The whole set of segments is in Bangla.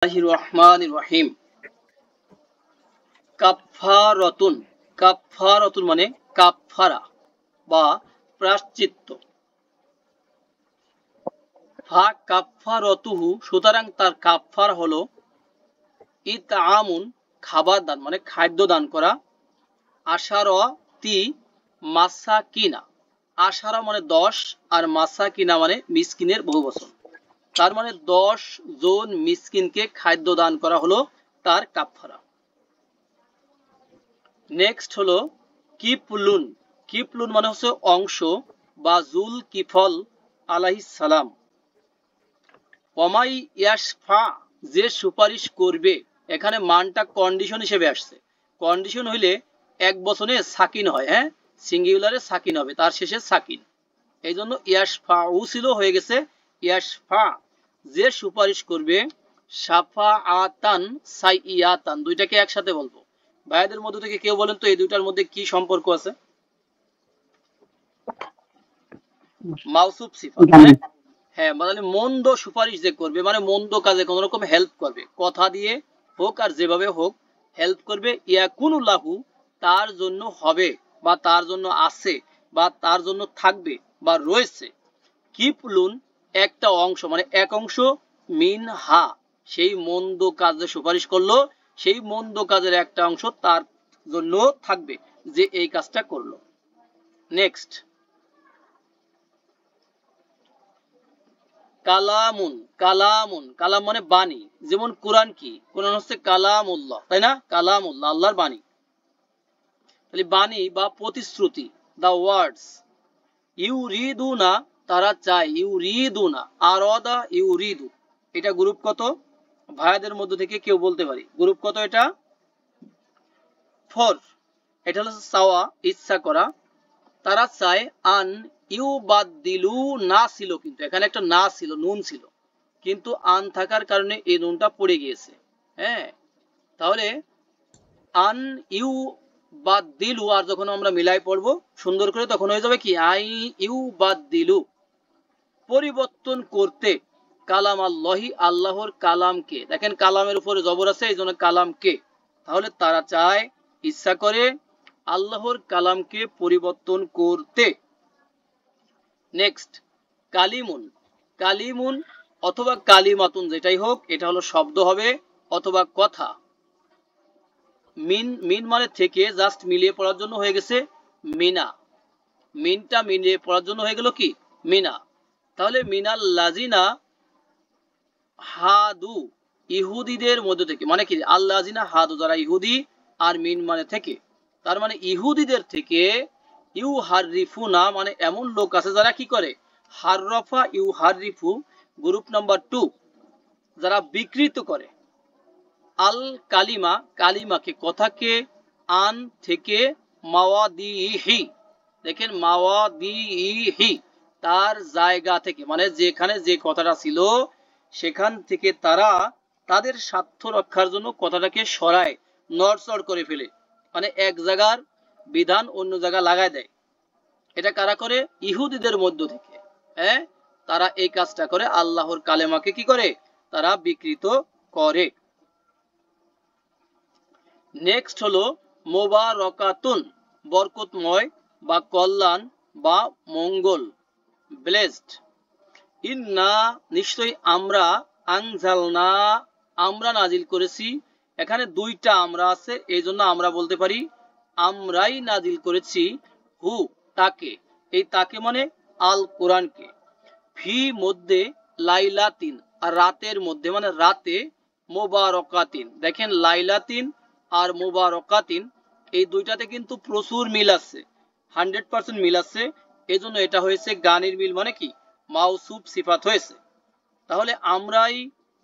রহমানির রহিম। কাফফারাতুন, কাফফারাতুন মানে কাফফারা বা প্রায়শ্চিত্ত। ফা কাফফারাতুহু, সুতরাং তার কাফফারা হলো ইতআমুন, খাবার দান মানে খাদ্য দান করা। আশারতি মাসাকিনা, আশারা মানে 10 আর মাসাকিনা মানে মিসকিনের বহুবচন। তার মানে 10 জন মিসকিনকে খাদ্য দান করা হলো তার কাফফারা। নেক্সট হলো কিপলুন, কিপলুন মানে হচ্ছে অংশ বা জুল কিফল আলাইহিস সালাম। ওমাই ইয়াশফা, যে সুপারিশ করবে, এখানে মানটা কন্ডিশন হিসেবে আসছে। কন্ডিশন হইলে এক বচনে সাকিন হয়, হ্যাঁ, সিঙ্গুলারে সাকিন হবে, তার শেষে সাকিন। এই জন্য ইয়াশফা ছিল হয়ে গেছে ইয়াশফা, যে সুপারিশ করবে। সাফা আতান সাইয়াতান, দুইটাকে একসাথে বলবো। ভাইদের মধ্যে থেকে কেউ বলেন তো এই দুইটার মধ্যে কি সম্পর্ক আছে? মাউসুফ সিফাত, হ্যাঁ, মানে মন্দ সুপারিশ যে করবে, মানে মন্দ কাজে কোন রকম হেল্প করবে, কথা দিয়ে হোক আর যেভাবে হোক হেল্প করবে। ইয়াকুনুল্লাহু, তার জন্য হবে বা তার জন্য আছে বা তার জন্য থাকবে বা রয়েছে। কিপলুন একটা অংশ মানে এক অংশ, মিন হা, সেই মন্দ কাজে সুপারিশ করলো, সেই মন্দ কাজের একটা অংশ তার জন্য থাকবে যে এই কাজটা করলো। নেক্সট কালামুন, কালামুন, কালাম মানে বাণী। যেমন কোরআন কি? কোরআন হচ্ছে কালামুল্লাহ, তাই না? কালামুল্লাহ, আল্লাহর বাণী। তাহলে বাণী বা প্রতিশ্রুতি, দা ওয়ার্ডস। ইউরিদুনা, তারা চায়, ইউরিদুনা, আরাদা ইউরিদু। এটা গ্রুপ কত? ভাইয়াদের মধ্যে থেকে কেউ বলতে পারি গ্রুপ কত এটা? 4। এটা হলো চাওয়া, ইচ্ছা করা। তারা চায় আন ইউ বাদ দিলু, না ছিল কিন্তু এখানে একটা না ছিল, নুন ছিল, কিন্তু আন থাকার কারণে এই নুনটা পড়ে গিয়েছে। হ্যাঁ, তাহলে আন ইউ বাদ দিলু, আর যখন আমরা মিলাই পড়বো সুন্দর করে তখন হয়ে যাবে কি আই ইউ বাদ দিলু, পরিবর্তন করতে। কালাম আল্লাহি, আল্লাহর কালামকে। দেখেন কালামের উপরে জবর আছে, এই জন্য কালামকে। তাহলে তারা চায়, ইচ্ছা করে আল্লাহর কালামকে পরিবর্তন করতে। নেক্সট কালিমুন, কালিমুন অথবা কালিমাতুন, যেটাই হোক, এটা হলো শব্দ হবে অথবা কথা। মিন, মিন মানে থেকে, জাস্ট মিলিয়ে পড়ার জন্য হয়ে গেছে মিনা। মিনটা মিলিয়ে পড়ার জন্য হয়ে গেল কি মিনা। তাহলে মিনাল লাজিনা হাদু, ইহুদিদের মধ্য থেকে, মানে কি আল্লাজিনা হাদু, যারা ইহুদি, আর মিন মানে থেকে, তার মানে ইহুদিদের থেকে। ইউ হারিফু না, মানে এমন লোক আছে যারা কি করে, হাররফা ইউ হারিফু, গ্রুপ নাম্বার 2, যারা বিকৃত করে। আল কালিমা, কালিমাকে, কথাকে, আন থেকে, মাওয়াদিহি, দেখেন মাওয়াদিহি, তার জায়গা থেকে, মানে যেখানে যে কথাটা ছিল সেখান থেকে তারা তাদের স্বার্থ রক্ষার জন্য কথাটাকে সরায়, নড়চড় করে ফেলে, মানে এক জায়গার বিধান অন্য জায়গা লাগায় দেয়। এটা কারা করে? ইহুদিদের মধ্য থেকে। হ্যাঁ, তারা এই কাজটা করে, আল্লাহর কালেমাকে কি করে, তারা বিকৃত করে। নেক্সট হলো মোবারকাতুন, বরকতময় বা কল্যাণ বা মঙ্গল, ব্লেসড। ইন্না, নিশ্চয়ই আমরা, আনজালনা, আমরা নাজিল করেছি। এখানে দুইটা আমরা আছে, এই জন্য আমরা বলতে পারি আমরাই নাজিল করেছি। হু, তাকে, এই তাকে মানে আল কোরআনকে। ফি, মধ্যে, লাইলাতিন, আর রাতের মধ্যে মানে রাতে, মোবারকাতিন। দেখেন লাইলাতিন আর মোবারকাতিন, এই দুইটাতে কিন্তু প্রচুর মিল আছে, 100% মিল আছে। এই জন্য এটা হয়েছে গানের মিল, মানে কি মাউসুফ সিফাত হয়েছে। তাহলে আমরাই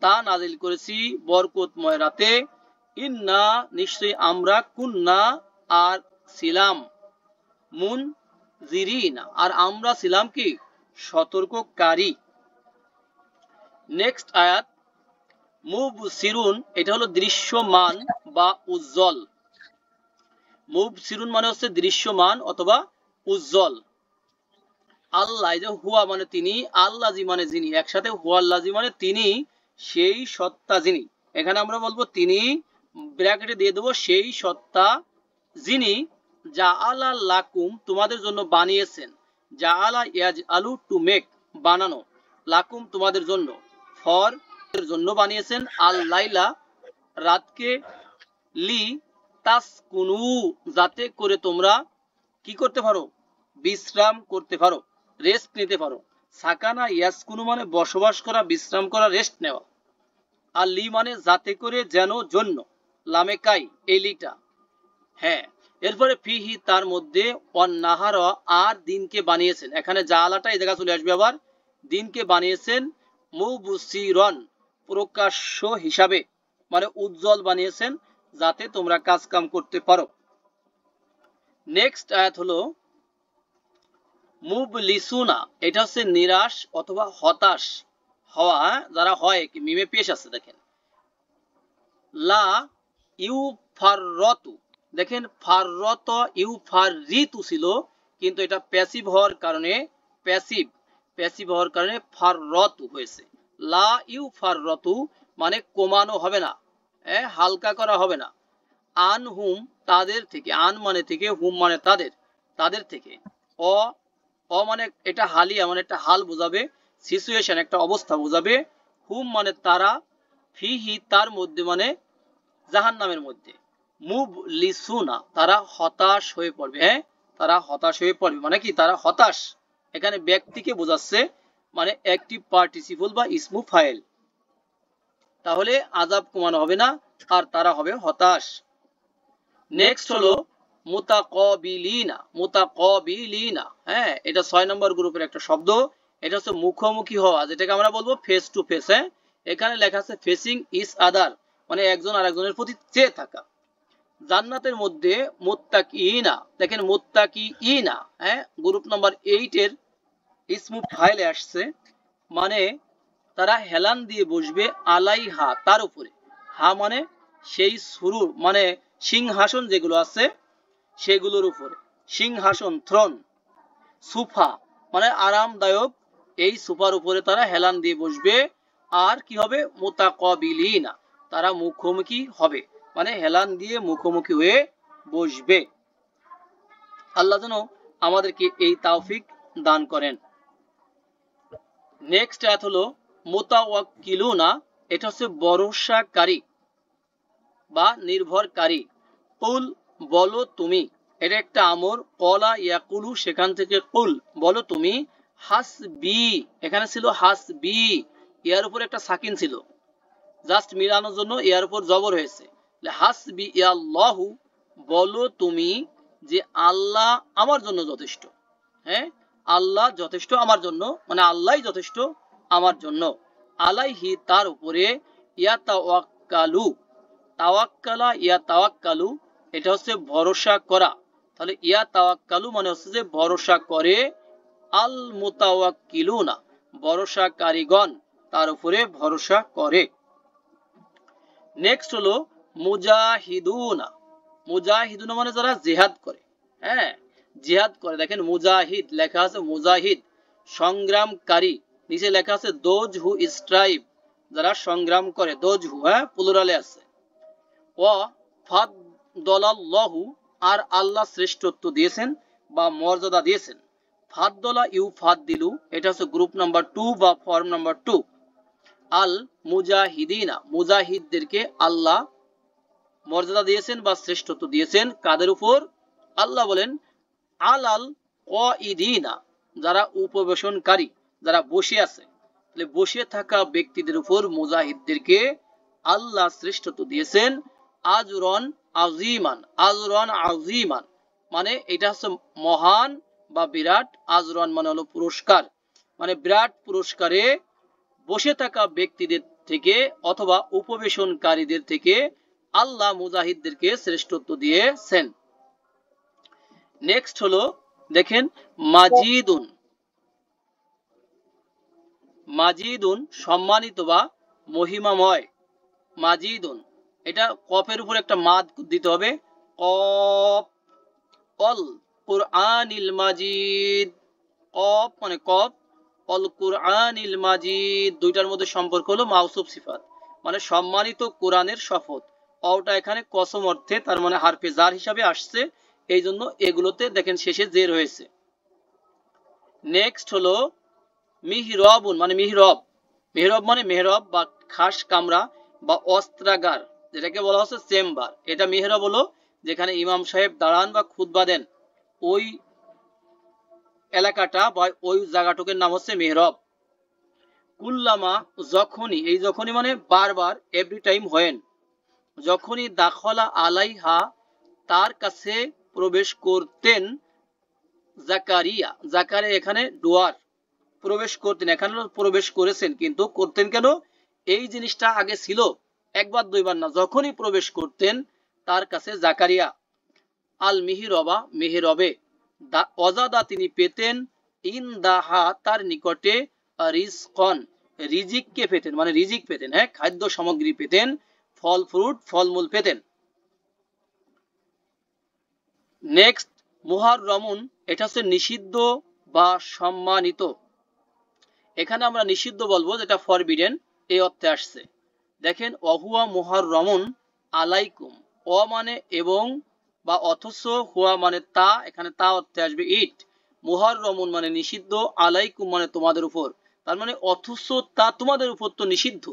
তা নাজিল করেছি বরকতময় রাতে। ইন্না, নিশ্চয়ই আমরা, কুন্না, আর ছিলাম, মুন জিরিনা, আর আমরা ছিলাম কি সতর্ককারী। নেক্সট আয়াত মুবসিরুন, এটা হলো দৃশ্যমান বা উজ্জ্বল। মুবসিরুন মানে হচ্ছে দৃশ্যমান অথবা উজ্জ্বল। আল্লাহ, যে হুয়া মানে তিনি, আল্লাজি মানে যিনি, একসাথে হুয়াল্লাজি মানে তিনি সেই সত্তা যিনি। এখানে আমরা বলবো তিনি, ব্র্যাকেটে দিয়ে দেবো সেই সত্তা যিনি জাআলা লাকুম তোমাদের জন্য বানিয়েছেন, জাআলা ইয়াজআলু টু মেক বানানো, লাকুম তোমাদের জন্য, ফর এর জন্য বানিয়েছেন, আল লাইলা রাতকে, লি তাসকুনু যাতে করে তোমরা কি করতে পারো, বিশ্রাম করতে পারো, রেস্ট নিতে পারো। সাকানা ইয়াসকুনু মানে বসবাস করা, বিশ্রাম করা, রেস্ট নেওয়া। আর লি মানে যাতে করে, যেন, জন্য, লামে কাই এই লিটা। হ্যাঁ, এরপরে ফিহি তার মধ্যে, অন্নাহার আর দিনকে বানিয়েছেন, এখানে জালাটা এই জায়গা চলে আসবে আবার, দিনকে বানিয়েছেন, মুবসিরন প্রকাশ্য হিসাবে, মানে উজ্জ্বল বানিয়েছেন যাতে তোমরা কাজ কাম করতে পারো। নেক্সট আয়াত হলো মুবলিসুনা, এটা হচ্ছে নিরাশ অথবা হতাশ হওয়া, যারা হয় কি মিমে পেশ আছে দেখেন, লা ইউফাররতু, দেখেন ফাররত ইউফাররিতু ছিল, কিন্তু এটা প্যাসিভ হওয়ার কারণে, প্যাসিভ হওয়ার কারণে ফাররতু হয়েছে। লা ইউফাররতু মানে কমানো হবে না, হালকা করা হবে না, আন হুম তাদের থেকে, আন মানে থেকে, হুম মানে তাদের, তাদের থেকে, অ অ মানে এটা হালিয়া মানে একটা হাল বোঝাবে, সিচুয়েশন একটা অবস্থা বোঝাবে, হুম মানে তারা, ফিহি তার মধ্যে মানে জাহান্নামের মধ্যে, মুবলিসুনা তারা হতাশ হয়ে পড়বে, তারা হতাশ হয়ে পড়বে মানে কি, তারা হতাশ, এখানে ব্যক্তিকে বোঝাচ্ছে, মানে অ্যাকটিভ পার্টিসিপল বা ইসমু ফাইল। তাহলে আযাব কমানো হবে না, আর তারা হবে হতাশ। নেক্সট হলো মুতাকাবিলিনা, মুতাকাবিলিনা, এটা 6 নম্বর গ্রুপের একটা শব্দ, এটা হচ্ছে মুখোমুখি হওয়া, যেটাকে আমরা বলবো ফেস টু ফেস। এখানে লেখা আছে ফেসিং ইচ আদার, মানে একজন আরেকজনের প্রতি চেয়ে থাকা। জান্নাতের মধ্যে মুত্তাকিনা, দেখেন মুত্তাকিনা, গ্রুপ নাম্বার 8 এর ইসমু ফাইলে আসছে, মানে তারা হেলান দিয়ে বসবে, আলাইহা তার উপরে, হা মানে সেই সুরুর মানে সিংহাসন যেগুলো আছে সেগুলোর উপরে, সিংহাসন থ্রোন, সোফা মানে আরামদায়ক, এই সোফার উপরে তারা হেলান দিয়ে বসবে। আর কি হবে, মুতাকাবিলিনা তারা মুখোমুখি হবে, মানে হেলান দিয়ে মুখোমুখি হয়ে বসবে। আল্লাহ যেন আমাদেরকে এই তৌফিক দান করেন। নেক্সট আয়াত হলো মুতাওয়াক্কিলুনা, এটা হচ্ছে ভরসাকারী বা নির্ভরকারী। কুল বলো তুমি, এটা একটা আমর, কলা ইয়াকুলু সেখান থেকে কুল বলো তুমি, হাসবি এখানে ছিল হাসবি, ইয়ার উপর একটা সাকিন ছিল, জাস্ট মিলানোর জন্য ইয়ার উপর জবর হয়েছে, হাসবি ইয়াল্লাহু বলো তুমি যে আল্লাহ আমার জন্য যথেষ্ট, আল্লাহ যথেষ্ট আমার জন্য, মানে আল্লাহই যথেষ্ট আমার জন্য, আলাইহি তার উপরে, ইয়াতাওয়াক্কালু, তাওয়াক্কালা ইয়াতাওয়াক্কালু এটা হচ্ছে ভরসা করা, তাহলে ইয়াতাওয়াক্কালু মানে হচ্ছে যে ভরসা করে, আল মুতাওয়াক্কিলুনা ভরসাকারীগণ তার উপরে ভরসা করে। নেক্সট হলো মুজাহিদুনা, মুজাহিদুনা মানে যারা জিহাদ করে, জিহাদ করে, দেখেন মুজাহিদ লেখা আছে, মুজাহিদ সংগ্রামকারী, নিচে লেখা আছে দোজ হু স্ট্রাইভ যারা সংগ্রাম করে, দোজ হু প্লুরালে আছে। ও ফাদ্দলাল্লাহু আর আল্লাহ শ্রেষ্ঠত্ব দিয়েছেন বা মর্যাদা দিয়েছেন, ফাদ্দলা ইউফাদ্দিলু এটা হচ্ছে গ্রুপ নাম্বার 2 বা ফর্ম নাম্বার 2। আল মুজাহিদিনা মুজাহিদদেরকে আল্লাহ মর্যাদা দিয়েছেন বা শ্রেষ্ঠত্ব দিয়েছেন, কাদের উপর, আল্লাহ বলেন আলাল কাইদিনা যারা উপবেশনকারী, যারা বসে আছে, তাহলে বসে থাকা ব্যক্তিদের উপর মুজাহিদদেরকে আল্লাহ শ্রেষ্ঠত্ব দিয়েছেন, আজরন আজিমান, আজরন আজিমান মানে এটা হচ্ছে মহান বা বিরাট, আজরন মানে হলো পুরস্কার, মানে বিরাট পুরস্কারে বসে থাকা ব্যক্তিদের থেকে অথবা উপবেশনকারীদের থেকে আল্লাহ মুজাহিদদেরকে শ্রেষ্ঠত্ব দিয়েছেন। নেক্সট হলো দেখেন মাজিদুন, মাজিদুন সম্মানিত বা মহিমাময়, মাজিদুন এটা কফের উপর একটা মাদ দিতে হবে, কফ, অল কুরআনিল মাজিদ, কফ মানে কফ, অল কুরআনিল মাজিদ দুইটার মধ্যে সম্পর্ক হলো মাউসুফ সিফাত, মানে সম্মানিত কোরআনের শপথ। অটা এখানে কসম অর্থে, তার মানে হারফে জার হিসাবে আসছে, এই জন্য এগুলোতে দেখেন শেষে জের হয়েছে। নেক্সট হলো মিহরবুন মানে মিহরব। মিহরব মানে মেহরব বা খাস কামরা বা অস্ত্রাগার, যেটাকে বলা হচ্ছে চেম্বার। এটা মিহরব হলো যেখানে ইমাম সাহেব দাঁড়ান বা খুতবা দেন, ওই এলাকাটা বা ওই জায়গাটুকুর নাম হচ্ছে মিহরব। কুল্লামা যখনই, এই যখনই মানে বারবার, এভরি টাইম হোয়েন, যখনই দাখলা আলাইহা তার কাছে প্রবেশ করতেন, জাকারিয়া, জাকারিয়া এখানে ডুয়ার, প্রবেশ করতেন, এখানে প্রবেশ করেছেন, কিন্তু করতেন কেন, এই জিনিসটা আগে ছিল, একবার দুইবার না, যখনই প্রবেশ করতেন তার কাছে জাকারিয়া, আল মিহিরবা মেহেরবে, অজাদা তিনি পেতেন, ইন দাহা তার নিকটে, রিজকন রিজিককে পেতেন, মানে রিজিক পেতেন, হ্যাঁ খাদ্য সামগ্রী পেতেন, ফল ফ্রুট ফলমূল পেতেন। নেক্সট মুহাররমুন, এটা হচ্ছে নিষিদ্ধ বা সম্মানিত। এখানে আমরা নিষিদ্ধ বলবো, যেটা ফরবিডেন এই অর্থে আসছে। দেখেন অহুয়া মুহাররমুন আলাইকুম, অ মানে এবং বা অথচ, হুয়া মানে তা, এখানে তা অর্থে আসবে ইট, মুহাররমুন মানে নিষিদ্ধ, আলাইকুম মানে তোমাদের উপর, তার মানে অথচ তা তোমাদের উপর তো নিষিদ্ধ।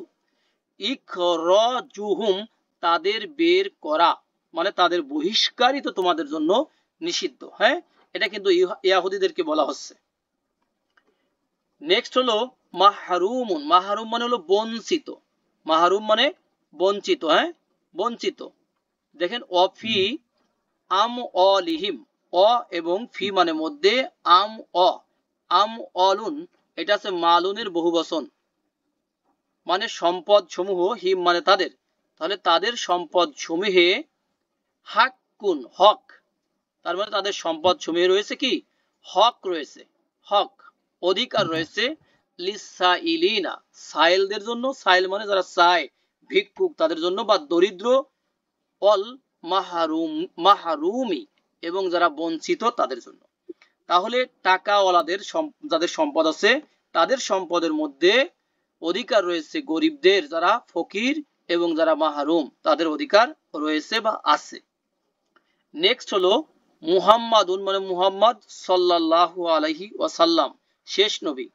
ইখরাজুহুম তাদের বের করা, মানে তাদের বহিষ্কারই তো তোমাদের জন্য নিষিদ্ধ। হ্যাঁ, এটা কিন্তু ইয়াহুদীদেরকে বলা হচ্ছে। নেক্সট হলো মাহরুমুন, মাহরুম মানে হলো বঞ্চিত, মাহরুম মানে বঞ্চিত, হ্যাঁ বঞ্চিত। দেখেন অফি আম অলিহিম, অ এবং ফি মানে মধ্যে, আম অ, আম অলুন এটা আছে মালুনের বহুবচন, মানে সম্পদ সমূহ, হিম মানে তাদের, তাহলে তাদের সম্পদ সমূহে, হাক্কুন হক, তার মানে তাদের সম্পদ সমূহে রয়েছে কি, হক রয়েছে, হক অধিকার রয়েছে, লিসাইলিনা সাইলদের জন্য, সাইল মানে যারা চায়, ভিক্ষুক তাদের জন্য, বা দরিদ্র, অল মাহরুম মাহরুমি এবং যারা বঞ্চিত তাদের জন্য। তাহলে টাকাওয়ালাদের যাদের সম্পদ আছে, তাদের সম্পদের মধ্যে অধিকার রয়েছে গরিবদের, যারা ফকির এবং যারা মাহরুম তাদের অধিকার রয়েছে বা আছে। নেক্সট হলো মুহাম্মাদুন মানে মুহাম্মদ সাল্লাল্লাহু আলাইহি ওয়াসাল্লাম, শেষ নবী।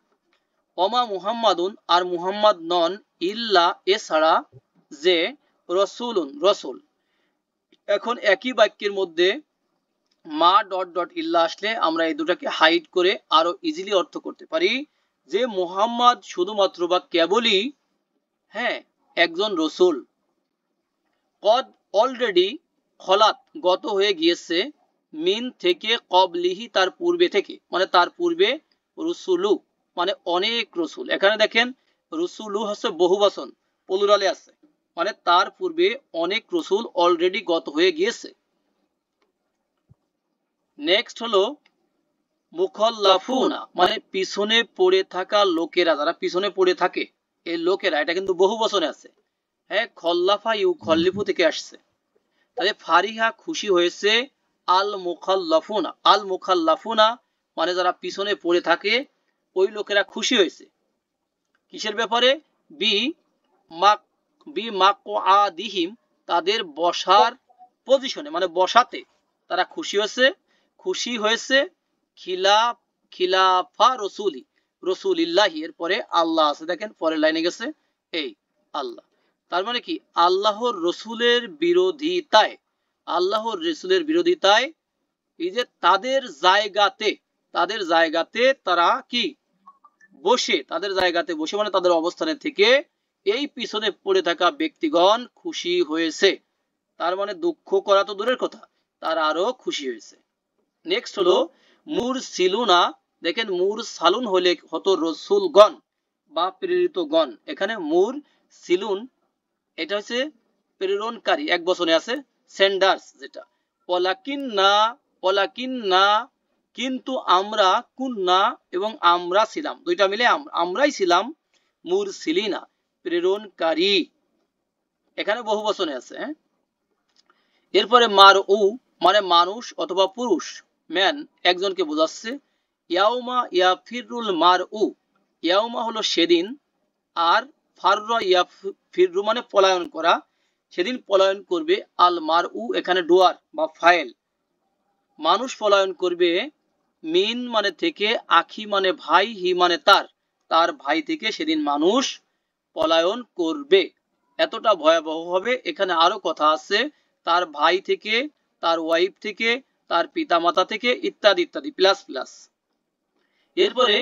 ওমা মুহাম্মাদুন আর মুহাম্মদ নন, ইল্লা এছাড়া, যে রসুলুন রসুল। এখন একই বাক্যের মধ্যে মা ডট ডট ইল্লা আসলে আমরা এই দুটাকে হাইড করে আরো ইজিলি অর্থ করতে পারি, যে মুহাম্মদ শুধুমাত্র বা কেবলই, হ্যাঁ একজন রসুল, কদ অলরেডি, খলাত গত হয়ে গিয়েছে, মিন থেকে, কবলিহি তার পূর্বে থেকে, মানে তার পূর্বে, রসুলু মানে অনেক রসুল, এখানে দেখেন রসুলু হচ্ছে বহুবচন, প্লুরালে আছে, মানে তার পূর্বে অনেক রসুল অলরেডি গত হয়ে গিয়েছে। নেক্সট হলো মুখল্লাফুনা মানে পিছনে পড়ে থাকা লোকেরা, যারা পিছনে পড়ে থাকে এই লোকেরা, এটা কিন্তু বহু বচনে আছে, হ্যাঁ খল্লাফা ইউ খল্লিফু থেকে আসছে, তাহলে ফারিহা খুশি হয়েছে, আল মুখাল্লাফুনা, আল মুখাল্লাফুনা মানে যারা পিছনে পড়ে থাকে ওই লোকেরা খুশি হয়েছে, কিসের ব্যাপারে, বি মাক বি মাকআদিহিম তাদের বসার পজিশনে, মানে বসাতে তারা খুশি হয়েছে, খিলাফ খিলাফা রসুলি রসুলিল্লাহি, এর পরে আল্লাহ আছে, দেখেন পরের লাইনে গেছে এই আল্লাহ, তার মানে কি আল্লাহর রসুলের বিরোধিতায়, আল্লাহর রসুলের বিরোধিতায়, এই যে তাদের জায়গাতে তারা কি বসে, তাদের জায়গাতে বসে মানে তাদের অবস্থানে থেকে এই পিছনে পড়ে থাকা ব্যক্তিগণ খুশি হয়েছে, তার মানে দুঃখ করা তো দূরের কথা, তারা আরো খুশি হয়েছে। নেক্সট হলো মুর সিলুনা, দেখেন মুর সালুন হলে হতো রসুলগণ বা প্রেরিতগণ, এখানে মুর সিলুন এটা হচ্ছে প্রেরণকারী, এক বচনে আছে, সেন্ডার্স যেটা, ওয়ালাকিন না কিন্তু আমরা, কুন্না এবং আমরা ছিলাম, দুইটা মিলে আমরাই ছিলাম, মুরসিলিনা প্রেরণকারী, এখানে বহু বচনে আছে, হ্যাঁ। এরপরে মার উ মানে মানুষ অথবা পুরুষ, ম্যান একজনকে বোঝাচ্ছে, ইয়াউমা ইয়াফিরুল মার উ, ইয়াউমা হলো সেদিন, আর ফাররা ইয়াফিরু মানে পলায়ন করা, সেদিন পলায়ন করবে। আল মারউ এখানে ডুয়ার বা ফাইল, মানুষ পলায়ন করবে। মিন মানে থেকে, আখি মানে ভাই, হি মানে তার, তার ভাই থেকে সেদিন মানুষ পলায়ন করবে। এতটা ভয়াবহ হবে। এখানে আরো কথা আছে, তার ভাই থেকে, তার ওয়াইফ থেকে, তার পিতামাতা থেকে, ইত্যাদি ইত্যাদি, প্লাস প্লাস। এরপরে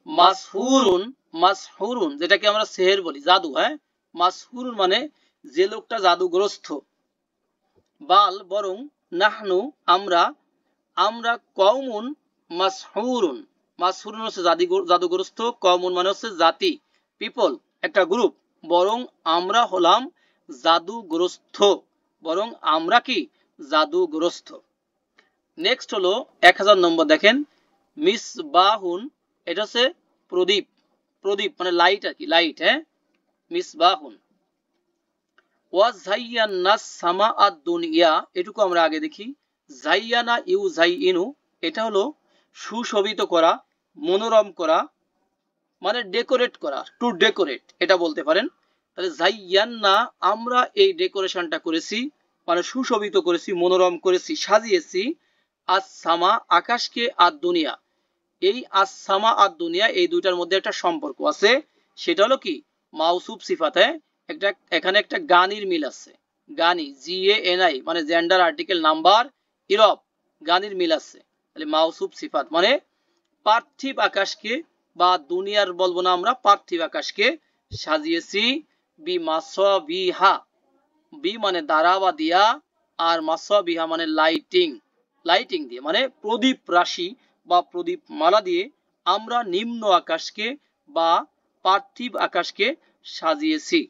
মাসহুরুন, মাসহুরুন যেটাকে আমরা সেহের বলি, জাদু। হ্যাঁ, মাসহুরুন মানে যে লোকটা জাদুগ্রস্ত। বাল বরং, নাহনু আমরা, আমরা কওমুন মাসহুরুন, মাসহুরুন হচ্ছে জাদুগ্রস্ত, কওমুন মানে হচ্ছে জাতি, পিপল, একটা গ্রুপ। বরং আমরা হলাম জাদুগ্রস্ত, বরং আমরা কি জাদুগ্রস্ত। নেক্সট হলো 1000 নম্বর, দেখেন মিসবাহুন, এটা হচ্ছে প্রদীপ, প্রদীপ মানে লাইট আর কি, লাইট। হ্যাঁ, মিসবাহুন। ওয়াজাইয়ান্না সামা আদ দুনিয়া, এটুকু আমরা আগে দেখি। জাইয়ানা ইউ জাইইনু, এটা হলো সুশোভিত করা, মনোরম করা, মানে ডেকোরেট করা, টু ডেকোরেট এটা বলতে পারেন। তাহলে জাইয়ান্না আমরা এই ডেকোরেশনটা করেছি, মানে সুশোভিত করেছি, মনোরম করেছি, সাজিয়েছি। আস-সামা আকাশকে, আর দুনিয়া, এই আস-সামা আর দুনিয়া এই দুইটার মধ্যে একটা সম্পর্ক আছে, সেটা হলো কি মাউসুফ সিফাতে। একটা এখানে একটা গানির মিল আছে, গানি GANI মানে জেন্ডার আর্টিকেল নাম্বার ইরব, গানির মিল আছে। তাহলে মাউসুফ সিফাত মানে পার্থিব আকাশকে বা দুনিয়ার বলবো না আমরা, পার্থিব আকাশকে সাজিয়েছি। বি মাসবিহা, বি মানে দ্বারা বা দিয়া, আর মাসবিহা মানে লাইটিং, লাইটিং দিয়ে মানে প্রদীপ রাশি বা প্রদীপ মালা দিয়ে আমরা নিম্ন আকাশকে বা পার্থিব আকাশকে সাজিয়েছি।